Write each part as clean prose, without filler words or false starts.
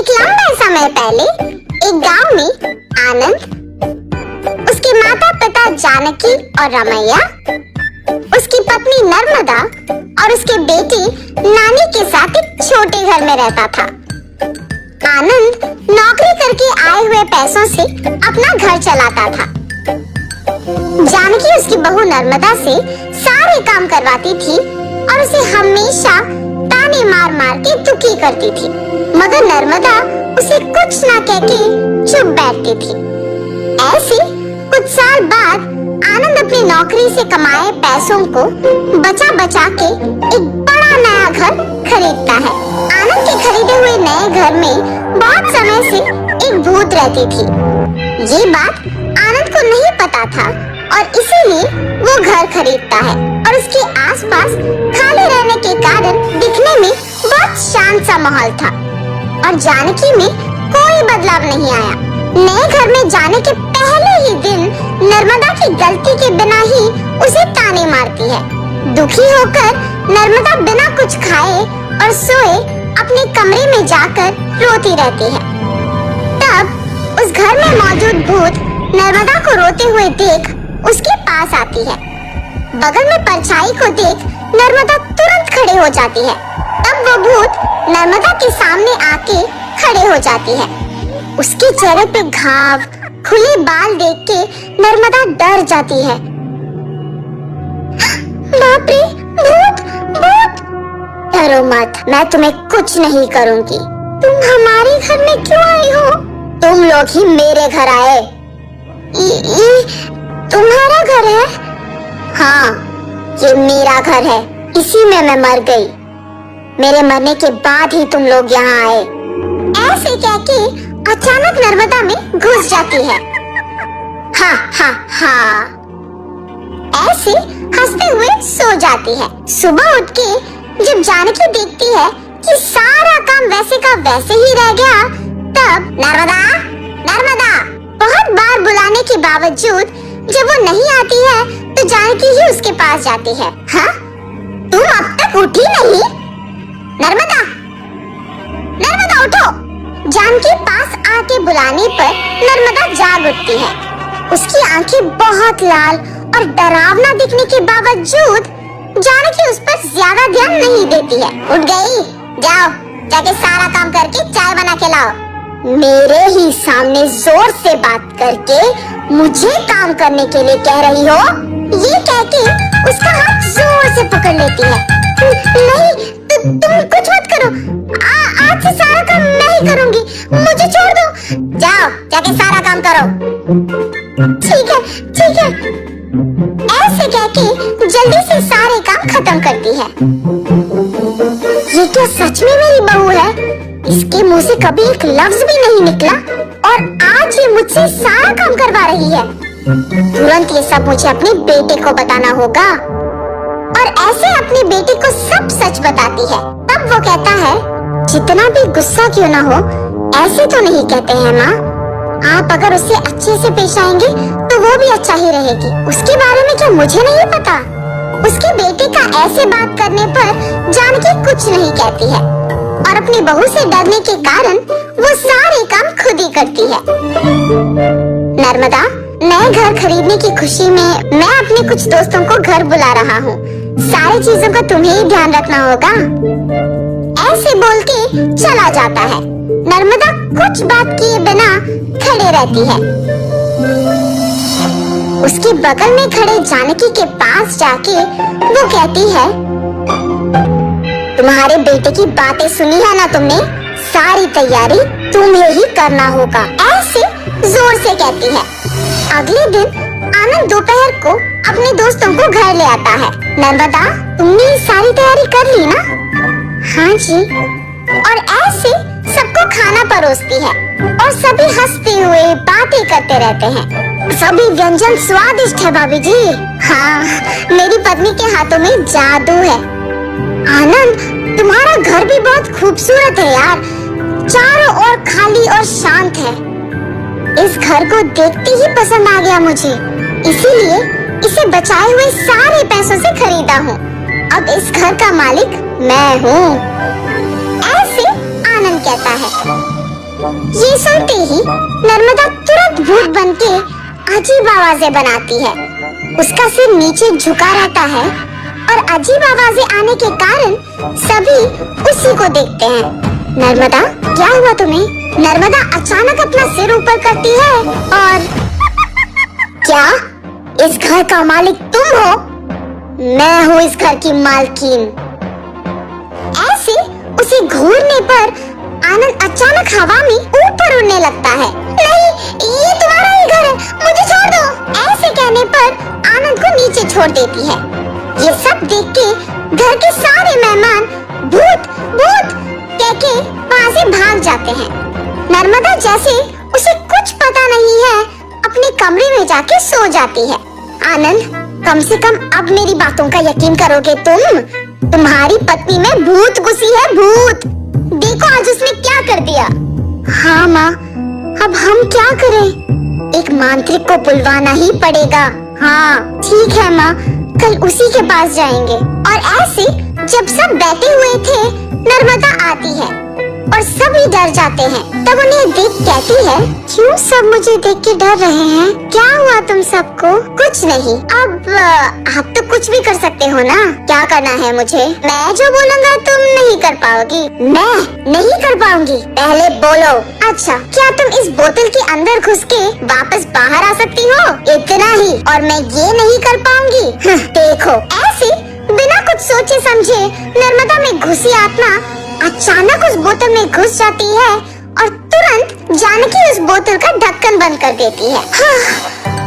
एक लंबे समय पहले एक गांव में आनंद, उसके माता पिता जानकी और रमैया, उसकी पत्नी नर्मदा और उसके बेटी नानी के साथ एक छोटे घर में रहता था। आनंद नौकरी करके आए हुए पैसों से अपना घर चलाता था। जानकी उसकी बहू नर्मदा से सारे काम करवाती थी और उसे हमेशा ताने मार मार के दुखी करती थी, मगर नर्मदा उसे कुछ ना कह के चुप बैठती थी। ऐसे कुछ साल बाद आनंद अपनी नौकरी से कमाए पैसों को बचा बचा के एक बड़ा नया घर खरीदता है। आनंद के खरीदे हुए नए घर में बहुत समय से एक भूत रहती थी। ये बात आनंद को नहीं पता था और इसीलिए वो घर खरीदता है और उसके आसपास खाली रहने के कारण दिखने में बहुत शांत सा माहौल था और जानकी में कोई बदलाव नहीं आया। नए घर में जाने के पहले ही दिन नर्मदा की गलती के बिना ही उसे ताने मारती है। दुखी होकर नर्मदा बिना कुछ खाए और सोए अपने कमरे में जाकर रोती रहती है। तब उस घर में मौजूद भूत नर्मदा को रोते हुए देख उसके पास आती है। बगल में परछाई को देख नर्मदा तुरंत खड़े हो जाती है। तब वो भूत नर्मदा के सामने आके खड़े हो जाती है। उसके चेहरे पे घाव, खुले बाल देख के नर्मदा डर जाती है। बाप रे, भूत भूत! डरो मत, मैं तुम्हें कुछ नहीं करूंगी। तुम हमारे घर में क्यों आई हो? तुम लोग ही मेरे घर आए। ये तुम्हारा घर है? हाँ, ये मेरा घर है। इसी में मैं मर गई। मेरे मरने के बाद ही तुम लोग यहाँ आए। ऐसे कह के अचानक नर्मदा में घुस जाती है। हाँ हाँ हाँ, ऐसे हंसते हुए सो जाती है। सुबह उठ के जब जानकी देखती है कि सारा काम वैसे का वैसे ही रह गया, तब नर्मदा नर्मदा बहुत बार बुलाने के बावजूद जब वो नहीं आती है तो जानकी ही उसके पास जाती है। हाँ, तुम अब तक उठी नहीं? नर्मदा नर्मदा उठो! जानकी पास आके बुलाने पर नर्मदा जाग उठती है। उसकी आंखें बहुत लाल और डरावना दिखने के बावजूद जानकी उस पर ज्यादा ध्यान नहीं देती है। उठ गई? जाओ जाके सारा काम करके चाय बना के लाओ। मेरे ही सामने जोर से बात करके मुझे काम करने के लिए कह रही हो? ये कह के उसका हाथ जोर से पकड़ लेती है। नहीं, तुम कुछ मत करो। आज से सारा काम मैं ही करूंगी, मुझे छोड़ दो। जाओ जाके सारा काम करो। ठीक है ठीक है, ऐसे कह के जल्दी से सारे काम खत्म करती है। ये क्या सच में मेरी बहू है? इसके मुंह से कभी एक लफ्ज भी नहीं निकला और आज ये मुझसे सारा काम करवा रही है। तुरंत ये सब मुझे अपने बेटे को बताना होगा। और ऐसे अपने बेटे को सब सच बताती है। तब वो कहता है, जितना भी गुस्सा क्यों ना हो, ऐसे तो नहीं कहते हैं माँ। आप अगर उससे अच्छे से पेश आएंगे तो वो भी अच्छा ही रहेगी। उसके बारे में क्या मुझे नहीं पता? उसके बेटे का ऐसे बात करने पर जानकी कुछ नहीं कहती है और अपनी बहू से डरने के कारण वो सारे काम खुद ही करती है। नर्मदा, नए घर खरीदने की खुशी में मैं अपने कुछ दोस्तों को घर बुला रहा हूँ। सारी चीजों का तुम्हें ही ध्यान रखना होगा। ऐसे बोल के चला जाता है। नर्मदा कुछ बात किए बिना खड़े रहती है। उसके बगल में खड़े जानकी के पास जाके वो कहती है, तुम्हारे बेटे की बातें सुनी है ना तुमने? सारी तैयारी तुम्हें ही करना होगा। ऐसे जोर से कहती है। अगले दिन आनंद दोपहर को अपने दोस्तों को घर ले आता है। नर्मदा, तुमने सारी तैयारी कर ली ना? हाँ जी। और ऐसे सबको खाना परोसती है और सभी हंसते हुए बातें करते रहते हैं। सभी व्यंजन स्वादिष्ट है भाभी जी। हाँ, मेरी पत्नी के हाथों में जादू है। आनंद, तुम्हारा घर भी बहुत खूबसूरत है यार। चारों ओर खाली और शांत है। इस घर को देखते ही पसंद आ गया मुझे, इसीलिए इसे बचाए हुए सारे पैसों से खरीदा हूँ। अब इस घर का मालिक मैं हूँ। ऐसे आनंद कहता है। ये सुनते ही नर्मदा तुरंत भूत बनके अजीब आवाजें बनाती है। उसका सिर नीचे झुका रहता है और अजीब आवाजें आने के कारण सभी उसी को देखते हैं। नर्मदा, क्या हुआ तुम्हें? नर्मदा अचानक अपना सिर ऊपर करती है और क्या इस घर का मालिक तुम हो? मैं हूँ इस घर की मालकिन। ऐसे उसे घूरने पर आनंद अचानक हवा में ऊपर उड़ने लगता है। नहीं, ये तुम्हारा ही घर है, मुझे छोड़ दो। ऐसे कहने पर आनंद को नीचे छोड़ देती है। ये सब देख के घर के सारे मेहमान भूत भूत कह के वहाँ से भाग जाते हैं। नर्मदा जैसे उसे कुछ पता नहीं है अपने कमरे में जाके सो जाती है। आनंद, कम से कम अब मेरी बातों का यकीन करोगे तुम? तुम्हारी पत्नी में भूत घुसी है, भूत। देखो आज उसने क्या कर दिया। हाँ माँ, अब हम क्या करें? एक मांत्रिक को बुलवाना ही पड़ेगा। हाँ ठीक है माँ, कल उसी के पास जाएंगे। और ऐसे जब सब बैठे हुए थे, नर्मदा आती है और सभी डर जाते हैं। तब उन्हें देख कहती है, क्यों सब मुझे देख के डर रहे हैं? क्या हुआ तुम सबको? कुछ नहीं। अब आप तो कुछ भी कर सकते हो ना। क्या करना है मुझे? मैं जो बोलूँगा तुम नहीं कर पाओगी। मैं नहीं कर पाऊंगी? पहले बोलो। अच्छा, क्या तुम इस बोतल के अंदर घुस के वापस बाहर आ सकती हो? इतना ही, और मैं ये नहीं कर पाऊंगी? देखो, ऐसे बिना कुछ सोचे समझे नर्मदा में घुसी आत्मा अचानक उस बोतल में घुस जाती है और तुरंत जानकी उस बोतल का ढक्कन बंद कर देती है।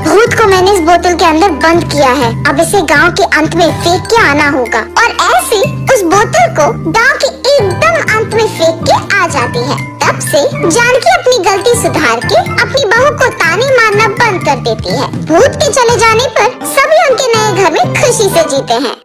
भूत को मैंने इस बोतल के अंदर बंद किया है, अब इसे गांव के अंत में फेंक के आना होगा। और ऐसे उस बोतल को गांव के एकदम अंत में फेंक के आ जाती है। तब से जानकी अपनी गलती सुधार के अपनी बहू को ताने मारना बंद कर देती है। भूत के चले जाने पर सभी उनके नए घर में खुशी से जीते हैं।